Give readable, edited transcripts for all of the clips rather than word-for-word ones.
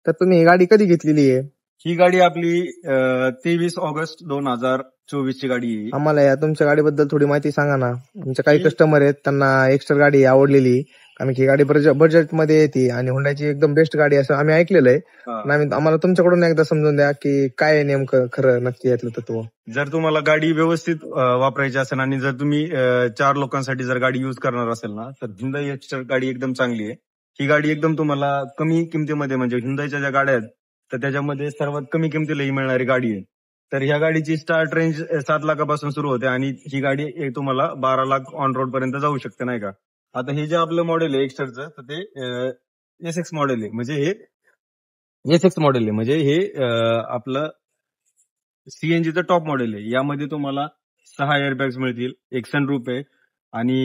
तर तुम्ही ही गाडी कधी घेतलेली आहे? ही गाडी आपली 23 ऑगस्ट 2024 ची गाडी आहे. आम्हाला या तुमच्या गाडीबद्दल थोडी माहिती सांगा ना. आमचे काही ही- कस्टमर आहेत, त्यांना एक्स्ट्रा गाडी आवडलेली, कारण की गाडी बजेट मध्ये येते आणि होंडाची एकदम बेस्ट गाडी असं आम्ही ऐकलेलं आहे. हा. पण आम्हाला तुमच्याकडून एकदा समजून द्या की काय आहे नेमकं खरं नक्की यातलं तत्व. जर तुम्हाला गाडी व्यवस्थित वापरायची असेल आणि जर तुम्ही 4 लोकांसाठी जर गाडी युज करणार असेल ना, तर Hyundai एक्स्टर गाडी एकदम चांगली आहे. ही गाडी एकदम तुम्हाला कमी किमतीमध्ये, म्हणजे Hyundaiच्या ज्या गाड्या आहेत तर त्याच्यामध्ये सर्वात कमी किमतीला ही मिळणारी गाडी आहे. तर ह्या गाडीची स्टार्ट रेंज 7 लाखापासून सुरू होते आणि ही गाडी तुम्हाला 12 लाख ऑन रोड पर्यंत जाऊ शकते, नाही का. आता हे जे आपलं मॉडेल आहे एक्स्टरचं, तर ते SX मॉडेल आहे. म्हणजे हे SX मॉडेल आहे, म्हणजे हे आपलं सीएनजीचं टॉप मॉडेल आहे. यामध्ये तुम्हाला 6 एअरबॅग्स मिळतील, एक सनरूफ आहे आणि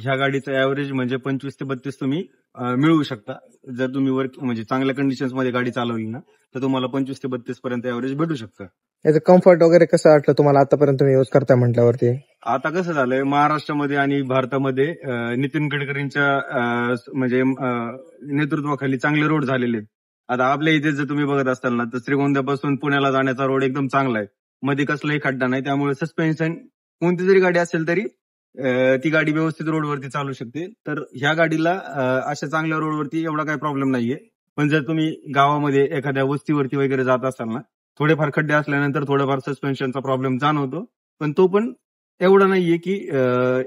ह्या गाडीचं ऍव्हरेज म्हणजे 25 ते 32 तुम्ही मिळवू शकता. जर तुम्ही म्हणजे चांगल्या कंडिशन्स मध्ये गाडी चालवली ना, तर तुम्हाला 25 ते 32 पर्यंत ऍव्हरेज भेटू शकतं. याचं कम्फर्ट वगैरे कसं वाटलं तुम्हाला आतापर्यंत तुम्ही युज करताय म्हटल्यावरती? आता कसं झालंय, महाराष्ट्रामध्ये आणि भारतामध्ये नितीन गडकरींच्या म्हणजे नेतृत्वाखाली चांगले रोड झालेले आहेत. आता आपल्या इथे जर तुम्ही बघत असाल ना, तर श्रीगोंद्यापासून पुण्याला जाण्याचा रोड एकदम चांगला आहे, मध्ये कसलाही खड्डा नाही. त्यामुळे सस्पेन्शन कोणती जरी गाडी असेल तरी ती गाडी व्यवस्थित रोडवरती चालू शकते. तर ह्या गाडीला अशा चांगल्या रोडवरती एवढा काही प्रॉब्लेम नाहीये. पण जर तुम्ही गावामध्ये एखाद्या वस्तीवरती वगैरे जात असाल ना, थोडेफार खड्डे असल्यानंतर थोडाफार सस्पेन्शनचा प्रॉब्लेम जाणवतो, पण तो पण एवढा नाहीये की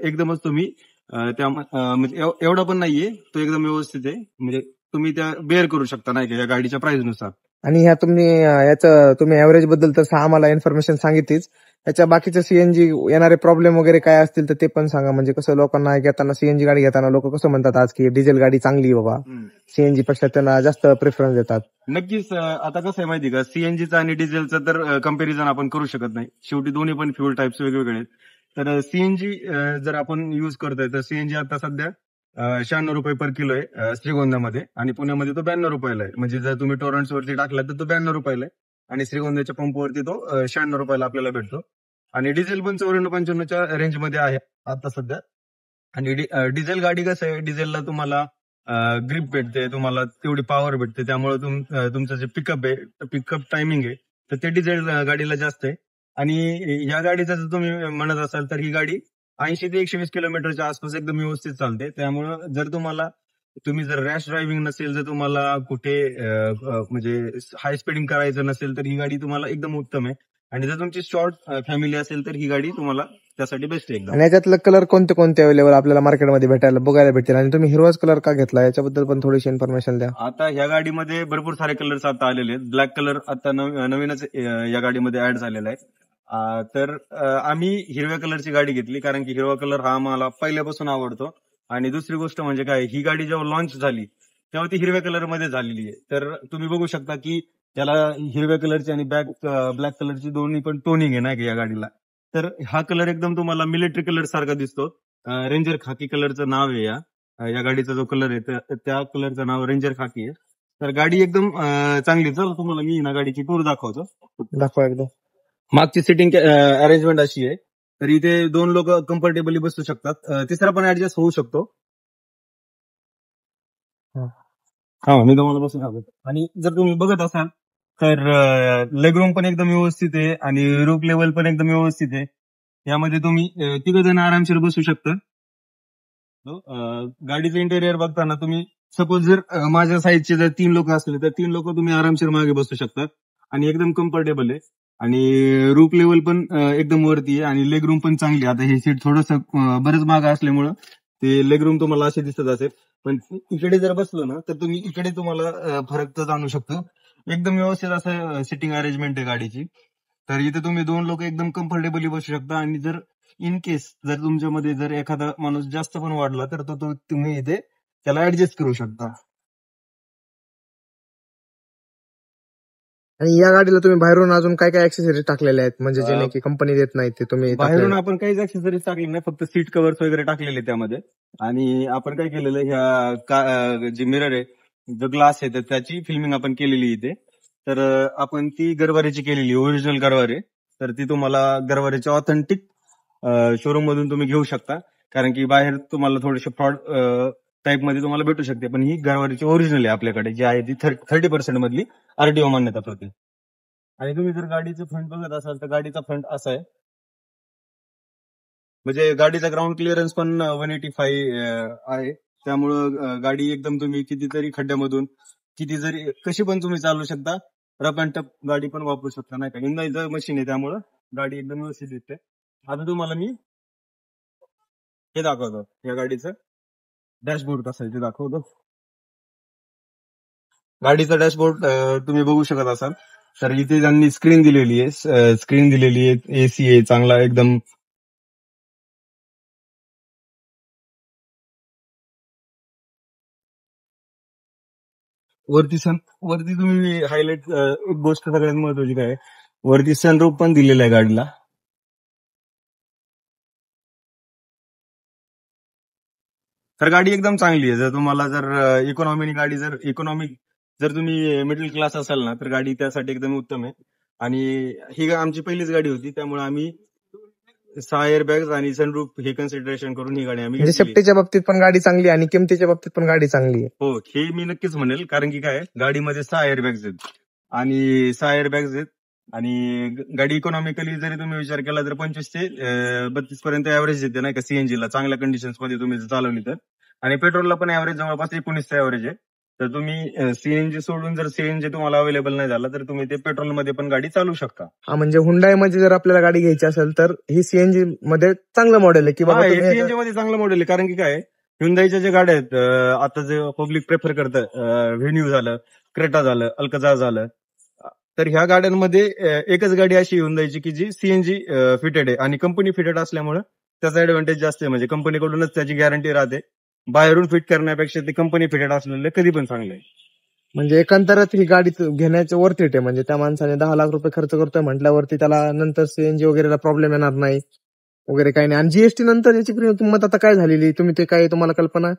एकदमच तुम्ही त्या म्हणजे एवढा पण नाहीये, तो एकदम व्यवस्थित आहे. म्हणजे तुम्ही त्या बेअर करू शकता, नाही का, या गाडीच्या प्राइसनुसार. आणि ह्या याचं तुम्ही ऍव्हरेज बद्दल तसं आम्हाला इन्फॉर्मेशन सांगितलीच. याच्या बाकीचं सीएनजी येणारे प्रॉब्लेम वगैरे काय असतील तर ते पण सांगा. म्हणजे कसं लोकांना घेताना, सीएनजी गाडी घेताना लोक कसं म्हणतात आज की डिझेल गाडी चांगली आहे बाबा, सीएनजी पेक्षा त्यांना जास्त प्रेफरन्स देतात. नक्कीच. आता कसं आहे माहिती का, सीएनजीचा आणि डिझेलचं तर कंपॅरिझन आपण करू शकत नाही. शेवटी दोन्ही पण फ्युल टाइप्स वेगवेगळे आहेत. तर सीएनजी जर आपण युज करतोय तर सीएनजी आता सध्या 96 रुपये पर किलो आहे श्रीगोंद्यामध्ये, आणि पुण्यामध्ये तो 92 रुपयाला आहे. म्हणजे जर तुम्ही टोरंट्स वरती टाकला तर तो 92 रुपयाला आहे आणि श्रीगोंद्याच्या पंपवरती तो 96 रुपयाला आपल्याला भेटतो. आणि डिझेल पण 54-95च्या रेंजमध्ये आहे आता सध्या. आणि डिझेल गाडी कसं आहे, डिझेलला तुम्हाला ग्रिप भेटते, तुम्हाला तेवढी पॉवर भेटते. त्यामुळे तुमचं जे पिकअप आहे, पिकअप टायमिंग आहे, तर ते डिझेल गाडीला जास्त आहे. आणि या गाडीचा जर तुम्ही म्हणत असाल तर ही गाडी 80 ते 120 किलोमीटरच्या आसपास एकदम व्यवस्थित चालते. त्यामुळं जर तुम्ही जर रॅश ड्रायव्हिंग नसेल, जर तुम्हाला कुठे म्हणजे हाय स्पीडिंग करायचं नसेल, तर ही गाडी तुम्हाला एकदम उत्तम आहे. आणि जर तुमची शॉर्ट फॅमिली असेल तर ही गाडी तुम्हाला त्यासाठी बेस्ट आहे एकदम. आणि याच्यातलं कलर कोणते कोणते अवेलेबल आपल्याला मार्केटमध्ये बघायला भेटेल, आणि तुम्ही हिरवाच कलर का घेतला याच्याबद्दल पण थोडीशी इन्फॉर्मेशन द्या. आता ह्या गाडीमध्ये भरपूर सारे कलर्स आता आलेले आहेत. ब्लॅक कलर आता नवीनच या गाडीमध्ये ऍड झालेला आहे. तर आम्ही हिरव्या कलरची गाडी घेतली, कारण की हिरवा कलर हा आम्हाला पहिल्यापासून आवडतो. आणि दुसरी गोष्ट म्हणजे काय, ही गाडी जेव्हा लॉन्च झाली तेव्हा ती हिरव्या कलर मध्ये झालेली आहे. तर तुम्ही बघू शकता की त्याला हिरव्या कलरची आणि ब्लॅक कलरची दोन्ही पण टोनिंग आहे, नाही का, या गाडीला. तर हा कलर एकदम तुम्हाला मिलिटरी कलर सारखा दिसतो. रेंजर खाकी कलरचं नाव आहे या गाडीचा जो कलर आहे त्या कलरचं नाव रेंजर खाकी आहे. तर गाडी एकदम चांगली. चल तुम्हाला मी ना गाडीची टूर दाखवतो. दाखवा एकदम. मागची सिटिंग अरेंजमेंट अशी आहे, तर इथे 2 लोक कम्फर्टेबली बसू शकतात. तिसरा पण ऍडजस्ट होऊ शकतो. हा, मी तुम्हाला बसून दाखवतो. आणि जर तुम्ही बघत असाल तर लेग रूम पण एकदम व्यवस्थित आहे आणि रूफ लेवल पण एकदम व्यवस्थित आहे. यामध्ये तुम्ही 3 जण आरामशीर बसू शकता. गाडीचं इंटेरियर बघताना तुम्ही सपोज जर माझ्या साईडचे जर 3 लोक असले तर 3 लोक तुम्ही आरामशीर मागे बसू शकतात आणि एकदम कम्फर्टेबल आहे. आणि रूफ लेवल पण एकदम वरती आहे आणि लेग रूम पण चांगली. आता हे सीट थोडस बरंच मागं असल्यामुळं ते लेग रूम तुम्हाला असे दिसत असेल, पण इकडे जर बसलो ना तर तुम्ही इकडे तुम्हाला फरक तर जाणू शकतो. एकदम व्यवस्थित असं सिटिंग अरेंजमेंट आहे गाडीची. तर इथे तुम्ही 2 लोक एकदम कम्फर्टेबली बसू शकता. आणि जर इन केस जर तुमच्यामध्ये जर एखादा माणूस जास्त पण वाढला तर तो तुम्ही इथे त्याला ऍडजस्ट करू शकता. आणि या गाडीला तुम्ही बाहेरून अजून काय काय ऍक्सेसरीज टाकलेल्या आहेत, म्हणजे जे की कंपनी देत नाही ते तुम्ही बाहेरून आपण काहीच ऍक्सेसरीज टाकले नाही, फक्त सीट कव्हर्स वगैरे टाकलेले त्यामध्ये. आणि आपण काय केलेलं, ह्या जे मिरर आहे, जो ग्लास आहे, तर त्याची फिल्मिंग आपण केलेली इथे. तर आपण ती गरवारेची केलेली, ओरिजिनल गरवारे. तर ती तुम्हाला गरवारेच्या ऑथेंटिक शोरूम मधून तुम्ही घेऊ शकता, कारण की बाहेर तुम्हाला थोडेसे फ्रॉड टाईप मध्ये तुम्हाला भेटू शकते, पण ही गरवारीची ओरिजिनल आहे आपल्याकडे, जी आहे ती 30% मधली आरटीओ मान्यता प्रती. आणि तुम्ही जर गाडीचं फ्रंट बघत असाल तर गाडीचा फ्रंट असा आहे, म्हणजे गाडीचा ग्राउंड क्लिअरन्स पण 185 आहे. त्यामुळं गाडी एकदम तुम्ही कितीतरी खड्ड्यामधून किती जरी कशी पण तुम्ही चालवू शकता, रफ अँड टफ गाडी पण वापरू शकता, नाही का. हिंदाईचं मशीन आहे त्यामुळं गाडी एकदम व्यवस्थित दिसते. आता तुम्हाला मी हे दाखवतो, या गाडीचं डॅशबोर्ड कसं आहे ते दाखवतो. गाडीचा डॅशबोर्ड तुम्ही बघू शकत असाल, तर इथे त्यांनी स्क्रीन दिलेली आहे, एसी आहे चांगला एकदम. वरती तुम्ही हायलाइट, एक गोष्ट सगळ्यात महत्वाची काय आहे, वरती सनरूफ पण दिलेला आहे गाडीला. तर गाडी एकदम चांगली आहे. जर तुम्हाला इकॉनॉमी गाडी जर तुम्ही मिडल क्लास असाल ना, तर गाडी त्यासाठी एकदम उत्तम आहे. आणि ही आमची पहिलीच गाडी होती, त्यामुळे आम्ही 6 एअरबॅग्स आणि सनरूफ हे कन्सिडरेशन करून ही गाडी आम्ही म्हणजे घेतली. सेफ्टीच्या बाबतीत पण गाडी चांगली आणि किमतीच्या बाबतीत पण गाडी चांगली आहे. हो, हे मी नक्कीच म्हणेल, कारण की काय आहे, गाडीमध्ये 6 एअरबॅग्स आहेत आणि 6 एअरबॅग्स आहेत. आणि गाडी इकॉनॉमिकली जरी तुम्ही विचार केला तर 25 ते 32 पर्यंत ऍव्हरेज येते, नाही का, सीएनजीला चांगल्या कंडिशन्स मध्ये तुम्ही जर चालवली तर. आणि पेट्रोलला पण ऍव्हरेज जवळपास 19चं ऍव्हरेज आहे. तर तुम्ही सीएनजी सोडून जर सीएनजी तुम्हाला अवेलेबल नाही झाला तर तुम्ही ते पेट्रोलमध्ये पण गाडी चालू शकता. हा, म्हणजे हुंडाई मध्ये जर आपल्याला गाडी घ्यायची असेल तर ही सीएनजी मध्ये चांगलं मॉडेल आहे की बाबा सीएनजी मध्ये चांगलं मॉडेल आहे, कारण की काय ह्युंदाईच्या ज्या गाड्या आहेत, आता जे पब्लिक प्रेफर करतं, व्हेन्यू झालं, क्रेटा झालं, अल्काझार झालं, तर ह्या गाड्यांमध्ये एकच गाडी अशी ह्युंदाईची की जी सीएनजी फिटेड आहे आणि कंपनी फिटेड असल्यामुळे त्याचा ऍडव्हान्टेज जास्त आहे. म्हणजे कंपनीकडूनच त्याची गॅरंटी राहते, बाहेरून फिट करण्यापेक्षा ते कंपनी फिटेड असलेले कधी पण चांगले आहे. म्हणजे एकंदरच ही गाडी घेण्याचं वर्थ इट आहे. म्हणजे त्या माणसाने 10 लाख रुपये खर्च करतोय म्हटल्यावरती त्याला नंतर सीएनजी वगैरेला प्रॉब्लेम येणार नाही वगैरे काही नाही. आणि जीएसटी नंतर याची किंमत आता काय झालेली, तुम्हाला कल्पना?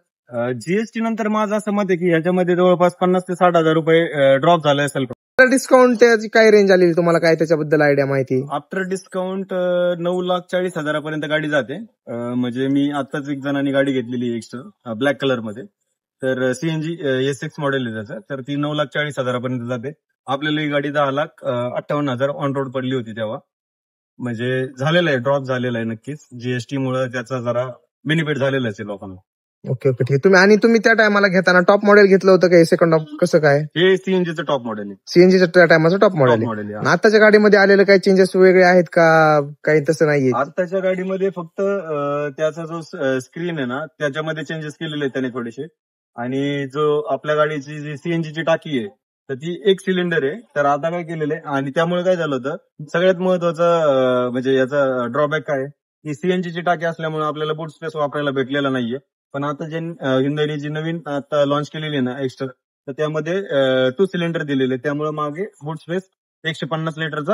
जीएसटी नंतर माझं असं मत आहे की याच्यामध्ये जवळपास 50 ते 60,000 रुपये ड्रॉप झाले असेल. डिस्काउंट त्याची काय रेंज आलेली, तुम्हाला काय त्याच्याबद्दल आयडिया माहिती? आफ्टर डिस्काउंट 9,40,000 गाडी जाते. म्हणजे मी आताच एक जणांनी गाडी घेतलेली एक्स्ट्रा ब्लॅक कलर मध्ये, तर सीएनजी S6 मॉडेल आहे त्याचं, तर ती 9,40,000 जाते. आपल्याला ही गाडी 10,58,000 ऑन रोड पडली होती तेव्हा. म्हणजे झालेलं आहे, ड्रॉप झालेला आहे नक्कीच. जीएसटी मुळे त्याचा जरा बेनिफिट झालेलाच आहे लोकांना. ओके ओके, ठीक. तुम्ही त्या टायमाला घेताना टॉप मॉडेल घेतलं होतं का सेकंड ऑफ, कसं काय? हे सीएनजीचं टॉप मॉडेल आहे. सीएनजीचं त्या टायमाचं टॉप मॉडेल आहे. आताच्या गाडीमध्ये आलेलं काही चेंजेस वेगळे आहेत का, काही तसं नाहीये? आताच्या गाडीमध्ये फक्त त्याचा जो स्क्रीन आहे ना, त्याच्यामध्ये चेंजेस केलेले आहेत त्याने थोडेसे. आणि जो आपल्या गाडीची जी सीएनजीची टाकी आहे तर ती एक सिलेंडर आहे, तर आता काय केलेलं आहे, आणि त्यामुळे काय झालं होतं, सगळ्यात महत्वाचं म्हणजे याचा ड्रॉबॅक काय आहे की सीएनजीची टाकी असल्यामुळे आपल्याला बूट स्पेस वापरायला भेटलेला नाहीये. पण आता जे हिंदाईने जी नवीन आता लॉन्च केलेली आहे ना एक्स्ट्रा, तर त्यामध्ये 2 सिलेंडर दिलेले, त्यामुळे मागे बूट स्पेस 150 लिटरचा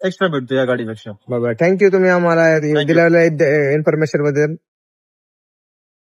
एक्स्ट्रा भेटतो या गाडीपेक्षा. बाबा, थँक्यू तुम्ही आम्हाला दिलेल्या इन्फॉर्मेशन बद्दल.